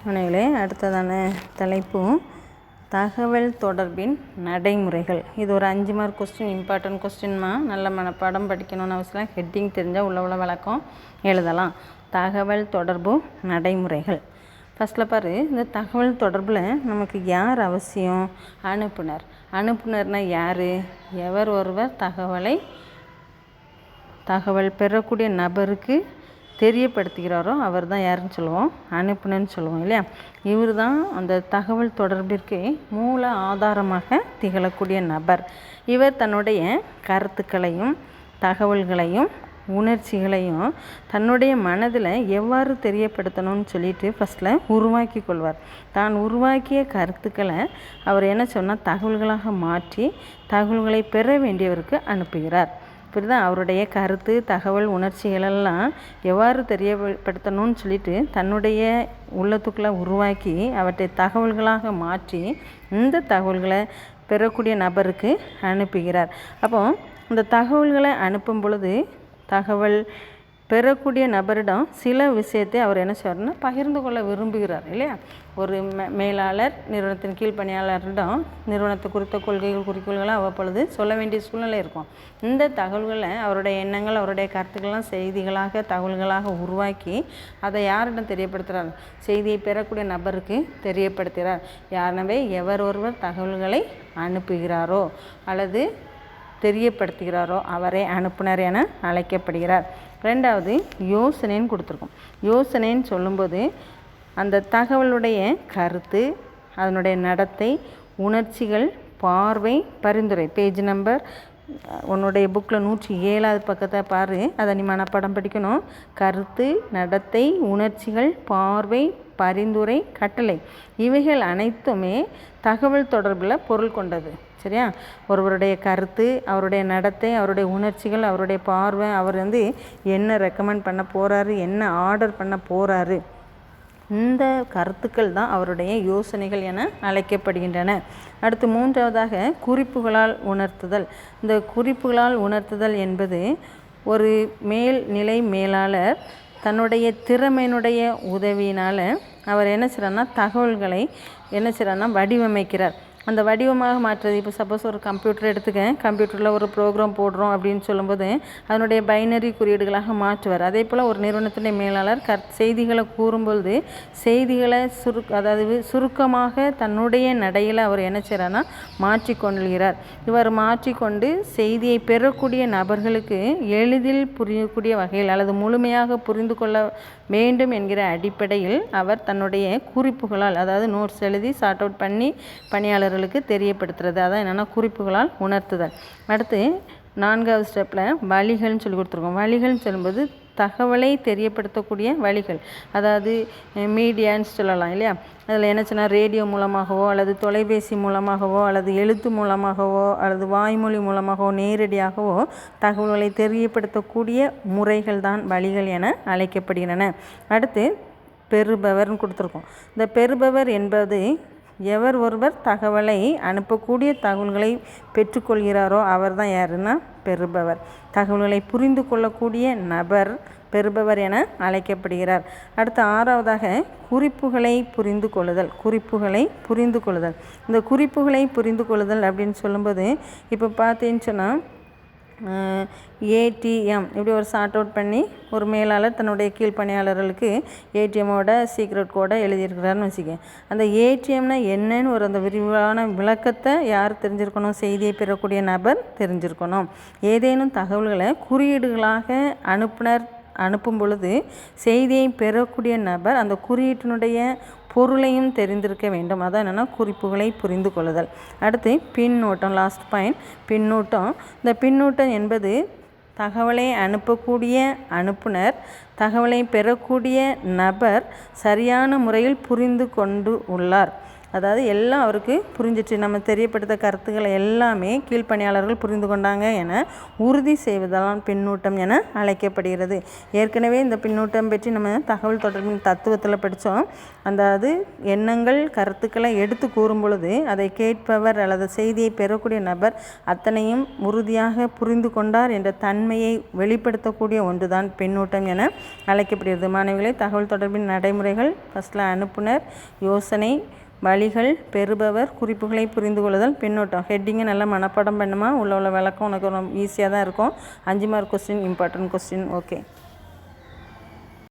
அனைவரே அடுத்ததான தலைப்பும் தகவல் தொடர்பின் நடைமுறைகள். இது ஒரு 5 மார்க் கொஸ்டின், இம்பார்ட்டன்ட் கொஸ்டின்மா. நல்ல மனப்பாடம் படிக்கணும்னு அவசியம். ஹெட்டிங் தெரிஞ்சால் உள்ள விளக்கம் எழுதலாம். தகவல் தொடர்பு நடைமுறைகள். ஃபஸ்ட்டில் பாரு, இந்த தகவல் தொடர்பில் நமக்கு யார் அவசியம்? அனுப்புனர். அனுப்புனர்னால் யார்? எவர் ஒருவர் தகவல் பெறக்கூடிய நபருக்கு தெரியப்படுத்துகிறாரோ அவர் தான் யாருன்னு சொல்லுவோம்? அனுப்புனர்னு சொல்லுவோம் இல்லையா? இவர் தான் அந்த தகவல் தொடர்பிற்கு மூல ஆதாரமாக திகழக்கூடிய நபர். இவர் தன்னுடைய கருத்துக்களையும் தகவல்களையும் உணர்ச்சிகளையும் தன்னுடைய மனதில் எவ்வாறு தெரியப்படுத்தணும்னு சொல்லிட்டு ஃபஸ்ட்டில் உருவாக்கி கொள்வார். தான் உருவாக்கிய கருத்துக்களை அவர் என்ன சொன்னால் தகவல்களாக மாற்றி தகவல்களை பெற வேண்டியவருக்கு அனுப்புகிறார். இப்படி தான் அவருடைய கருத்து தகவல் உணர்ச்சிகளெல்லாம் எவ்வாறு தெரியப்படுத்தணும்னு சொல்லிட்டு தன்னுடைய உள்ளத்துக்குள்ளே உருவாக்கி அவற்றை தகவல்களாக மாற்றி இந்த தகவல்களை பெறக்கூடிய நபருக்கு அனுப்புகிறார். அப்போ இந்த தகவல்களை அனுப்பும் பொழுது தகவல் பெறக்கூடிய நபரிடம் சில விஷயத்தை அவர் என்ன செய்வார்னா பகிர்ந்து கொள்ள விரும்புகிறார் இல்லையா? ஒரு மேலாளர் நிறுவனத்தின் கீழ் பணியாளரிடம் நிறுவனத்தை குறித்த கொள்கைகள் குறிக்கோள்களை அவ்வப்பொழுது சொல்ல வேண்டிய சூழ்நிலை இருக்கும். இந்த தகவல்களை அவருடைய எண்ணங்கள் அவருடைய கருத்துக்கள்லாம் செய்திகளாக தகவல்களாக உருவாக்கி அதை யாரிடம் தெரியப்படுத்துகிறார்? செய்தியை பெறக்கூடிய நபருக்கு தெரியப்படுத்துகிறார். யாருனவே எவர் ஒருவர் தகவல்களை அனுப்புகிறாரோ அல்லது தெரியப்படுத்துகிறாரோ அவரே அனுப்புனர் என அழைக்கப்படுகிறார். ரெண்டாவது யோசனைன்னு கொடுத்துருக்கோம். யோசனைன்னு சொல்லும்போது அந்த தகவலுடைய கருத்து, அதனுடைய நடத்தை, உணர்ச்சிகள், பார்வை, பரிந்துரை. பேஜ் நம்பர் உன்னுடைய புக்கில் 107வது பக்கத்தை பாரு, அதை நீ மனப்பாடம் படிக்கணும். கருத்து, நடத்தை, உணர்ச்சிகள், பார்வை, பரிந்துரை, கட்டளை இவைகள் அனைத்துமே தகவல் தொடர்பில் பொருள் கொண்டது. சரியா? ஒருவருடைய கருத்து, அவருடைய நடத்தை, அவருடைய உணர்ச்சிகள், அவருடைய பார்வை, அவர் என்ன ரெக்கமெண்ட் பண்ண போகிறாரு, என்ன ஆர்டர் பண்ண போகிறாரு, இந்த கருத்துக்கள் தான் அவருடைய யோசனைகள் என அழைக்கப்படுகின்றன. அடுத்து மூன்றாவதாக குறிப்புகளால் உணர்த்துதல். இந்த குறிப்புகளால் உணர்த்துதல் என்பது ஒரு மேல்நிலை மேலாளர் தன்னுடைய திறமையினுடைய உதவியினால் அவர் என்ன செய்கிறார்னா தகவல்களை என்ன செய்கிறார்னா வடிவமைக்கிறார். அந்த வடிவமாக மாற்றுறது. இப்போ சப்போஸ் ஒரு கம்ப்யூட்டர் எடுத்துக்க, கம்ப்யூட்டரில் ஒரு ப்ரோக்ராம் போடுறோம் அப்படின்னு சொல்லும்போது அதனுடைய பைனரி குறியீடுகளாக மாற்றுவார். அதே போல் ஒரு நிறுவனத்தினுடைய மேலாளர் செய்திகளை கூறும்பொழுது செய்திகளை சுருக்கமாக தன்னுடைய நடையில் அவர் என்ன செய்கிறார்னா மாற்றிக்கொள்கிறார். இவர் மாற்றிக்கொண்டு செய்தியை பெறக்கூடிய நபர்களுக்கு எளிதில் புரியக்கூடிய வகையில் அல்லது முழுமையாக புரிந்து கொள்ள வேண்டும் என்கிற அடிப்படையில் அவர் தன்னுடைய குறிப்புகளால், அதாவது நோட்ஸ் எழுதி சார்ட் அவுட் பண்ணி பணியாளர்களுக்கு தெரியப்படுத்துறது. அதான் என்னென்னா குறிப்புகளால் உணர்த்துதல். அடுத்து 4வது ஸ்டெப்பில் வழிகள்னு சொல்லி கொடுத்துருக்கோம். வழிகள்னு சொல்லும்போது தகவலை தெரியப்படுத்தக்கூடிய வழிகள், அதாவது மீடியான்னு சொல்லலாம் இல்லையா? அதில் என்ன சொன்னால் ரேடியோ மூலமாகவோ அல்லது தொலைபேசி மூலமாகவோ அல்லது எழுத்து மூலமாகவோ அல்லது வாய்மொழி மூலமாகவோ நேரடியாகவோ தகவல்களை தெரியப்படுத்தக்கூடிய முறைகள் தான் வழிகள் என அழைக்கப்படுகின்றன. அடுத்து பெறுபவர்னு கொடுத்துருக்கோம். இந்த பெறுபவர் என்பது எவர் ஒருவர் தகவலை அனுப்பக்கூடிய தகவல்களை பெற்றுக்கொள்கிறாரோ அவர் தான் யாருன்னா பெறுபவர். தகவல்களை புரிந்து கொள்ளக்கூடிய நபர் பெறுபவர் என அழைக்கப்படுகிறார். அடுத்து 6வதாக குறிப்புகளை புரிந்து கொள்ளுதல். இந்த குறிப்புகளை புரிந்து கொள்ளுதல் அப்படின்னு சொல்லும்போது இப்போ பார்த்தீங்கன்னு சொன்னால் ஏடிஎம் இப்படி ஒரு சார்ட் அவுட் பண்ணி ஒரு மேலாளர் தன்னுடைய கீழ்ப்பணியாளர்களுக்கு ஏடிஎம்மோட சீக்ரெட் கோடை எழுதியிருக்கிறாருன்னு வச்சுக்க. அந்த ஏடிஎம்னா என்னன்னு ஒரு அந்த விரிவான விளக்கத்தை யார் தெரிஞ்சிருக்கணும்? செய்தியை பெறக்கூடிய நபர் தெரிஞ்சிருக்கணும். ஏதேனும் தகவல்களை குறியீடுகளாக அனுப்பும் பொழுது செய்தியை பெறக்கூடிய நபர் அந்த குறியீட்டினுடைய பொருளையும் தெரிந்திருக்க வேண்டும். அதான் என்னென்னா குறிப்புகளை புரிந்து கொள்ளுதல். அடுத்து பின்னூட்டம், லாஸ்ட் பாயிண்ட் பின்னூட்டம். இந்த பின்னூட்டம் என்பது தகவலை அனுப்பக்கூடிய அனுப்புனர் தகவலை பெறக்கூடிய நபர் சரியான முறையில் புரிந்து கொண்டு உள்ளார் அதாவது எல்லாம் அவருக்கு புரிஞ்சிச்சு, நம்ம தெரியப்படுத்த கருத்துக்களை எல்லாமே கீழ்ப்பணியாளர்கள் புரிந்து கொண்டாங்க என உறுதி செய்வதால் பின்னூட்டம் என அழைக்கப்படுகிறது. ஏற்கனவே இந்த பின்னூட்டம் பற்றி நம்ம தகவல் தொடர்பின் தத்துவத்தில் படித்தோம். அதாவது எண்ணங்கள் கருத்துக்களை எடுத்து கூறும் பொழுது அதை கேட்பவர் அல்லது செய்தியை பெறக்கூடிய நபர் அத்தனையும் உறுதியாக புரிந்து கொண்டார் என்ற தன்மையை வெளிப்படுத்தக்கூடிய ஒன்றுதான் பின்னூட்டம் என அழைக்கப்படுகிறது. மாணவிகளே, தகவல் தொடர்பின் நடைமுறைகள் ஃபஸ்ட்டில் அனுப்புனர், யோசனை, வழிகள், பெறுபவர், குறிப்புகளை புரிந்து கொள்ளுதல், பின்னூட்டம். ஹெட்டிங்கை நல்லா மனப்பாடம் பண்ணுமா, உள்ள விளக்கம் உனக்கு ரொம்ப ஈஸியாக தான் இருக்கும். 5 mark question, important question. Okay.